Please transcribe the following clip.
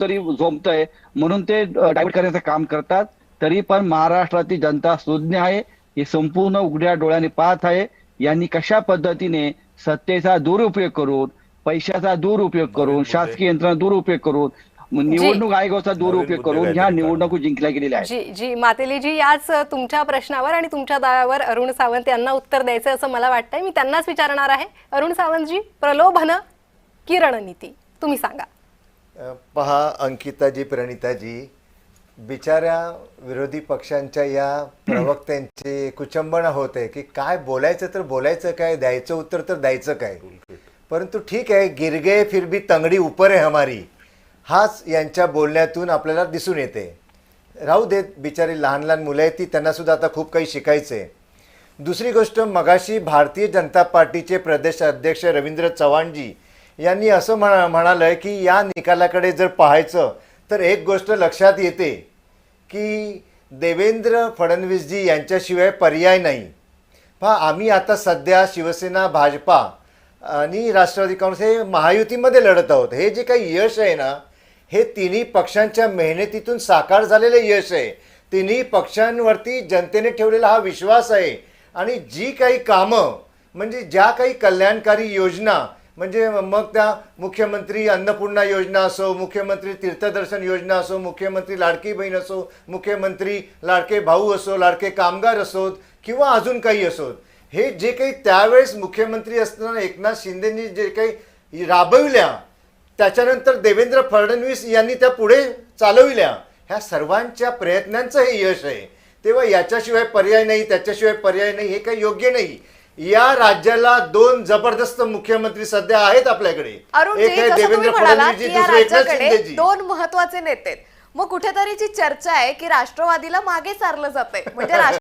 तरी झोंबतंय म्हणून ते डायव्हर्ट करण्याचं काम करतात. तरी पण महाराष्ट्रातील जनता सुज्ञ आहे, ही संपूर्ण उघड्या डोळ्याने पाहत आहे. यांनी कशा पद्धतीने सत्तेचा दुरुपयोग करून, पैशाचा दुरुपयोग करून, नवीन मुद्दे शासकीय यंत्रणा दुरुपयोग करून, जी निवडणूक आयोगाचा नवीन दुरुपयोग मुद्दे करून ह्या काहीतरी निवडणुका काढून. जिंकल्या गेलेल्या आहेत. जी जी मातेलीजी, याच तुमच्या प्रश्नावर आणि तुमच्या दाव्यावर अरुण सावंत यांना उत्तर द्यायचं असं मला वाटतंय. मी त्यांनाच विचारणार आहे. अरुण सावंतजी, प्रलोभन की रणनीती, तुम्ही सांगा. पहा अंकिताजी, प्रणिताजी, बिचाऱ्या विरोधी पक्षांच्या या प्रवक्त्यांची कुचंबना होते की काय बोलायचं तर बोलायचं काय, द्यायचं उत्तर तर द्यायचं काय. परंतु ठीक आहे, गिर गए फिर भी तंगडी ऊपर है हमारी, हाच यांच्या बोलण्यातून आपल्याला दिसून येते. राहू देत, बिचारी लहान लहान मुलं आहेत ती, त्यांना सुद्धा आता खूप काही शिकायचं आहे. दुसरी गोष्ट, मगाशी भारतीय जनता पार्टीचे प्रदेश अध्यक्ष रवींद्र चव्हाणजी यांनी असं म्हणालं की या निकालाकडे जर पाहायचं तर एक गोष्ट लक्षात येते की देवेंद्र फडणवीसजी यांच्याशिवाय पर्याय नाही. पहा, आम्ही आता सध्या शिवसेना, भाजपा आणि राष्ट्रवादी काँग्रेस हे महायुतीमध्ये लढत आहोत. हे जे काही यश आहे ना, हे तिन्ही पक्षांच्या मेहनतीतून साकार झालेलं यश आहे. तिन्ही पक्षांवरती जनतेने ठेवलेला हा विश्वास आहे. आणि जी काही कामं, म्हणजे ज्या काही कल्याणकारी योजना, म्हणजे मग त्या मुख्यमंत्री अन्नपूर्णा योजना असो, मुख्यमंत्री तीर्थदर्शन योजना असो, मुख्यमंत्री लाडकी बहीण असो, मुख्यमंत्री लाडके भाऊ असो, लाडके कामगार असोत किंवा अजून काही असोत, हे जे काही त्यावेळेस मुख्यमंत्री असताना एकनाथ शिंदेंनी जे काही राबविल्या, त्याच्यानंतर देवेंद्र फडणवीस यांनी त्या पुढे चालविल्या, ह्या सर्वांच्या प्रयत्नांचं हे यश आहे. तेव्हा याच्याशिवाय पर्याय नाही, त्याच्याशिवाय पर्याय नाही, हे काही योग्य नाही. या राज्याला दोन जबरदस्त मुख्यमंत्री सध्या आहेत आपल्याकडे. अरुणजी, एक आहे जसं तुम्ही देवेंद्र म्हणालात फडणवीसजी, की या दुसरे एकनाथ राज्याकडे शिंदेजी. दोन महत्वाचे नेते आहेत. मग कुठेतरी जी चर्चा आहे की राष्ट्रवादीला मागे सारलं जातंय, म्हणजे